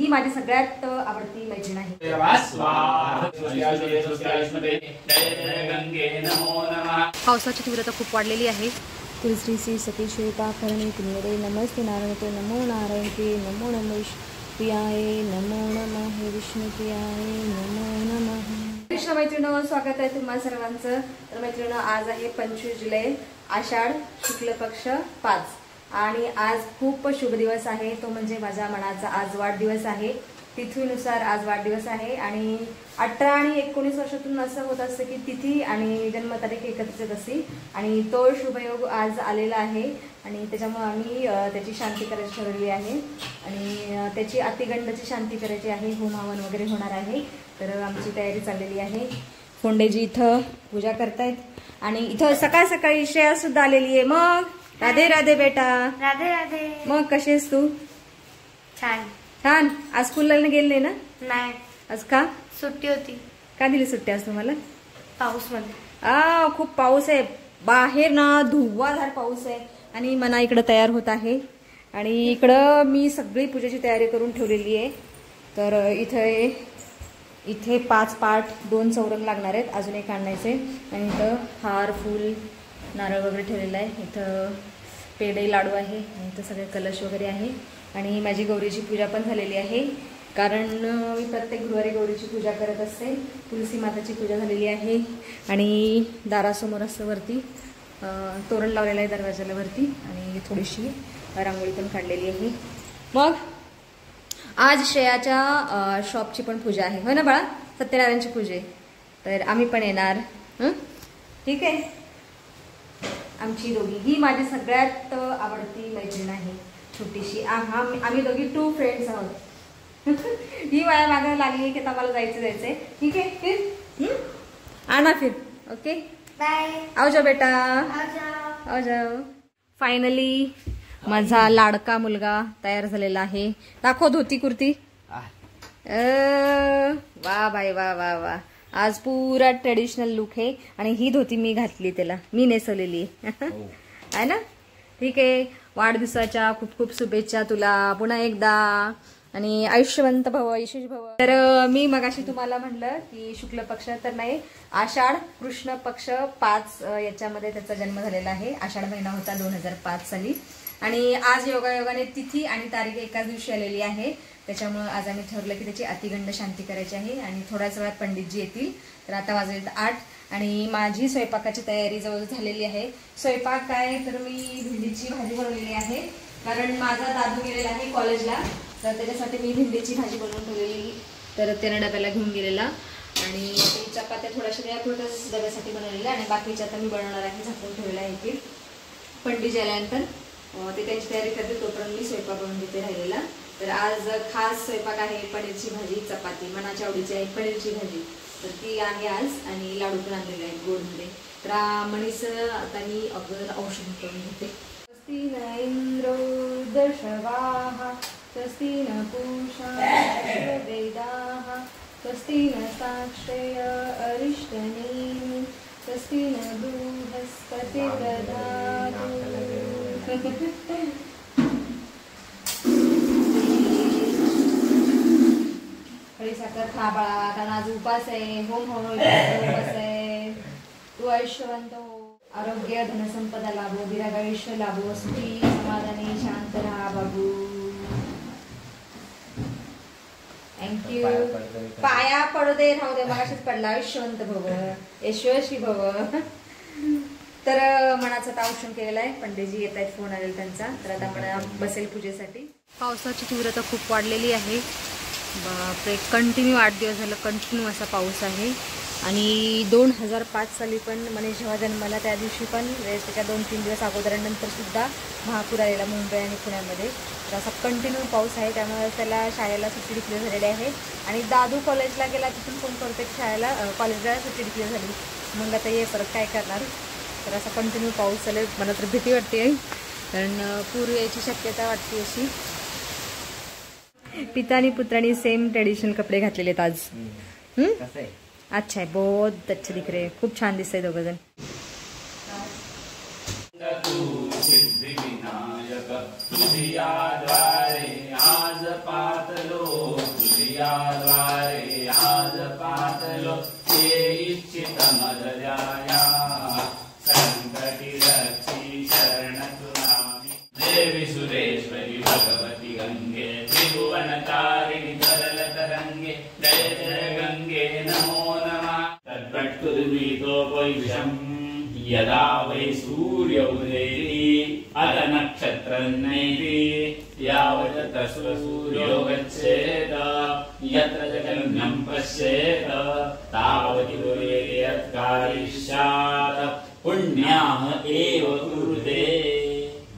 माझी सगळ्यात आवडती मैत्रीण आहे. पावसाची तीव्रता खूप वाढलेली आहे. तुलसी श्री सती शिवपाकरणी किन्नरे नमस्ते नारायण नमो नारायण नमो नमः प्रियाय नमो नमः विष्णुप्रियाय नमो नमः. कृष्ण मैत्रिणींनो, स्वागत आहे तुम्हा सर्वांचं. तर मैत्रिणींनो, आज आहे 25 जुलै, आषाढ शुक्ल पक्ष 5 आणि आज खूप शुभ दिवस आहे. तो म्हणजे माझ्या मनाचा आज वाढदिवस आहे. तिथीनुसार आज वाढदिवस आहे आणि 18 आणि 19 वर्षातून असं होत असतं की तिथी आणि जन्मतारीख एकत्रित असते आणि तो शुभयोग आज आलेला आहे आणि त्याच्यामुळे आम्ही त्याची शांती करायची ठरवली आहे आणि त्याची अतिगंडाची शांती करायची आहे. होम हवन वगैरे होणार आहे. तर आमची तयारी चाललेली आहे. फोंडेजी इथं पूजा करतायत आणि इथं सकाळ सकाळी श्रेया सुद्धा आलेली आहे. मग राधे राधे बेटा. राधे राधे. मग कशी आहेस तू? छान छान. आज स्कूलला गेले ना? नाही, आज का सुट्टी होती. का दिली सुट्टी आज तुम्हाला? पाऊस मध्ये. खूप पाऊस आहे बाहेर ना, धुव्वाधार पाऊस आहे आणि मना इकडं तयार होत आहे आणि इकडं मी सगळी पूजेची तयारी करून ठेवलेली आहे. तर इथे 5 पाट 2 चौरंग लागणार आहेत, अजून एक आणायचे आणि इथं हार फूल नारळ वगैरे ठेवलेला आहे. इथं पेढे लाडू आहे आणि इथं सगळे कलश वगैरे आहे आणि माझी गौरीची पूजा पण झालेली आहे कारण मी प्रत्येक गुरुवारी गौरीची पूजा करत असते. तुलसी माताची पूजा झालेली आहे आणि दारासमोर असं वरती तोरण लावलेलं आहे दरवाजाला वरती आणि थोडीशी रांगोळी पण काढलेली आहे. मग आज श्रेयाच्या शॉपची पण पूजा आहे, हो ना बाळा? सत्यनारायणची पूजा आहे, तर आम्ही पण येणार. ठीक आहे. आमची दोघी ही माझी सगळ्यात आवडती मैत्रीण आहे, छोटीशी. आम्ही दोघी 2 फ्रेंड्स आहोत. ही माझ्या मागे लागली की आम्हाला जायचंय. ठीक आहे, फिर आणा फिर. Okay, bye. आओ जाओ बेटा, आओ जाओ. फायनली माझा लाडका मुलगा तयार झालेला आहे. दाखव धोती कुर्ती. वा बाई वा वा वा. आज पुरा ट्रेडिशनल लुक आहे आणि ही धोती मी घातली, त्याला मी नेसवलेली आहे ना. ठीक आहे. वाढदिवसाच्या खूप खूप शुभेच्छा तुला पुन्हा एकदा आणि आयुष्यवंत भव, यशस्वी भव. तर मी मगाशी तुम्हाला म्हणलं की शुक्ल पक्ष तर नाही, आषाढ कृष्ण पक्ष 5 याच्यामध्ये त्याचा जन्म झालेला आहे. आषाढ महिना होता 2005 साली आणि आज योगायोगाने तिथी आणि तारीख एकाच दिवशी आलेली आहे. त्याच्यामुळे आज आम्ही ठरवलं की त्याची अतिगंड शांती करायची आहे आणि थोड्याच वेळात पंडितजी येतील. तर आता वाजले 8 आणि माझी स्वयंपाकाची तयारी जवळ झालेली आहे. स्वयंपाक काय तर मी भेंडीची भाजी बनवलेली आहे कारण माझा दादू गेलेला आहे कॉलेजला, तर त्याच्यासाठी मी भेंडीची भाजी बनवून ठेवलेली. तर त्यानं डब्याला घेऊन गेलेला आणि चपात्या थोड्याशा वेळापुरतच डब्यासाठी बनवलेल्या आणि बाकीच्या आता मी बनवणार आहे. झाकून ठेवलेलं आहे की पंडितजी आल्यानंतर ते त्यांची तयारी करते, तोपर्यंत मी स्वयंपाक बनवून देते राहिलेला. तर आज खास स्वयंपाक आहे पनीरची भाजी, चपाती. मनाच्या आवडीची आहे पनीरची भाजी, तर ती आहे आज आणि लाडू पण आणलेले आहेत गोडमध्ये. तर मनीचं आता मी अगोदर औषध करून घेते. स्वस्ति न इंद्रो दशवाः स्वस्ति न पूषा वेदाः स्वस्ति न साक्षय अरिष्टनेमि स्वस्ति न बृहस्पति दधातु. खडी साखर खा बाळा, कारण आज उपास आहे. होम हवन उपास आहे. तू आयुष्यवंत हो, आरोग्य धनसंपदा लाभो, दीर्घायुष्य लाभो, सुखी समाधानी शांत राहा बाबू. थँक्यू. पाया पडू दे, राहू दे, मगाशीच पडला. आयुष्यवंत भव, यशस्वी भव. तर मनाचं औषण केलेलं आहे. पंडितजी येत आहेत, फोन आलेला त्यांचा. तर आता मना बसेल पूजेसाठी. पावसाची तीव्रता खूप वाढलेली आहे. बापरे, कंटिन्यू 8 दिवस झालं कंटिन्यू असा पाऊस आहे आणि 2005 साली पण मनीष जेव्हा जन्माला त्या दिवशी पण त्याच्या 2-3 दिवस अगोदरानंतर सुद्धा महापूर आलेला मुंबई आणि पुण्यामध्ये. तर असा कंटिन्यू पाऊस आहे, त्यामुळे त्याला शाळेला सुट्टी डिक्लेअर झालेली आहे आणि दादू कॉलेजला गेला, तिथून फोन करते शाळेला कॉलेजला सुट्टी डिक्लेअर झाली. मग आता ये परत काय करणार. तर असा कंटिन्यू पाऊस चालेल. मला तर भीती वाटते कारण पूर यायची शक्यता वाटते अशी. पिता आणि पुत्रांनी सेम ट्रेडिशनल कपडे घातलेले आहेत आज. अच्छा आहे, बहुत अच्छे दिख रहे. खूप छान दिसतंय दोघं जण. आज पातलो द्वारे आज पातलो ते इच्छितमदयाया संकटी रक्षी शरण तुरामी देवी सुरेश्वरी भगवती गंगे त्रिभुवनतारिणी तरल तरंगे जय जय गंगे नमो नमः तद्भक्तुर्मीतोपैषम् यदा वै सूर्य उदेति अथ नक्षत्रन्नैति यावत् सूर्यो गच्छेत यत्र जगन्नं पश्येत तावति कुर्यात् स्यात् पुण्याः एव कुरुते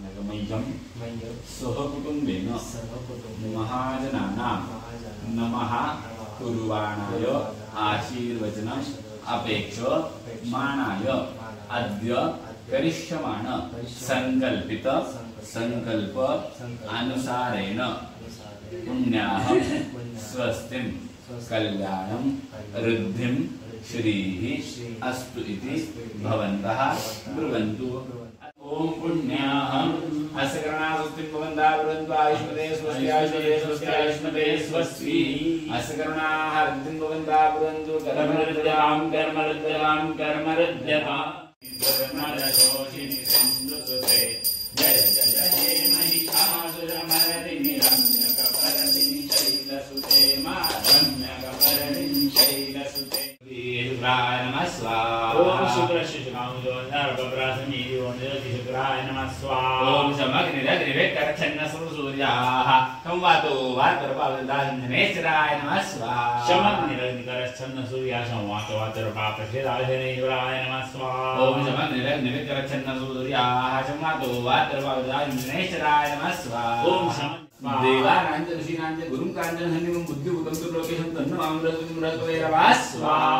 नगमय्यं सहकुटुम्बेन महाजनानां नमः कुर्वाणाय आशीर्वचनम् अपेक्षमाणाय अद्य करिष्यमाण संकल्पित संकल्प अनुसारेण पुण्याः स्वस्तिं कल्याणं रुद्धिं श्रीः अस्तु इति भवन्तः ब्रुवन्तु। ओम पुण्याहम् असकरणास्तिं भवन्तः ब्रुवन्तु आयुष्मते स्वस्ति आयुष्मते स्वस्ति आयुष्मते स्वस्ति असकरणाः रुद्धिं भवन्तः ब्रुवन्तु कर्मरुद्ध्यां कर्मरुद्ध्यां कर्मरुद्ध्यताम् धर्मरशोषिणि सिन्धुसुते जय जय हे महिषासुरमर्दिनि रम्यकपर्दिनि शैलसुते मा रम्यकपर्दिनि शैलसुते शुक्राय नमः स्वाहा। ओम शुक्रशिशुकामुदोन्नर्भप्रासमीति ओन्नति शुक्राय नमः स्वाहा। ओम समग्निरग्निवेकरच्छन्नसूर्याः संवातो वातरपावदान्नेश्वराय नमः स्वाहा। समग्निरग्निकरच्छन्नसूर्याः संवातो वातरपाप्रच्छेदाशनेश्वराय नमः स्वाहा। ओम समग्निरग्निवेकरच्छन्नसूर्याः संवातो वातरपावदान्नेश्वराय नमः स्वाहा। ओम देवानांच ऋषीनांच गुरुं कांचन हन्निमं बुद्धिभूतं तुर्लोकेशं तन्नो अमृतं रसवैरवाः स्वाहा।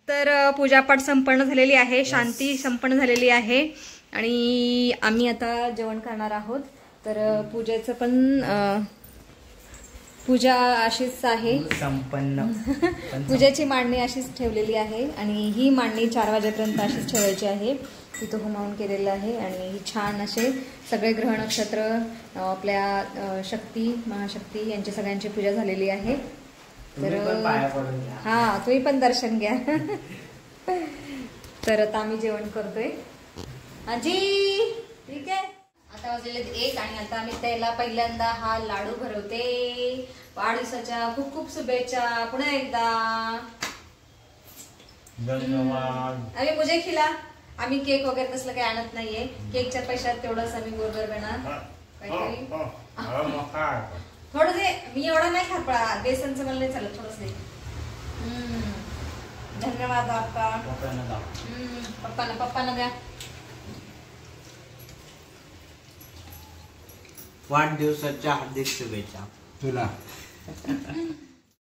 तर पूजापाठ संपन्न झालेली आहे, शांती संपन्न झालेली आहे आणि आम्ही आता जेवण करणार आहोत। तर पूजेचं पण पूजा अशीच आहे संपन्न पूजेची मांडणी अशीच ठेवलेली आहे आणि ही मांडणी 4 वाजेपर्यंत अशीच ठेवायची आहे। तिथं होमावून केलेलं आहे आणि ही छान असे सगळे ग्रह नक्षत्र आपल्या शक्ती महाशक्ती यांची सगळ्यांची पूजा झालेली आहे। तर हा तुम्ही पण दर्शन घ्या। तर आता आम्ही जेवण करतोय आजी, ठीक आहे। आता वाजलेले 1 आणि आता आम्ही त्याला पहिल्यांदा हा लाडू भरवते। वाढदिवसाच्या खूप खूप शुभेच्छा पुन्हा एकदा। धन्यवाद। आम्ही मुझे खिला, आम्ही केक वगैरे तसलं काही आणत नाहीये, केकच्या पैशात तेवढंच आम्ही गोरगर बनणार थोडं दे। मी एवढा नाही खात, बेसनचं मला नाही चालत, थोडंच दे। धन्यवाद आपका। पप्पांना द्या। वाढदिवसाच्या हार्दिक शुभेच्छा तुला।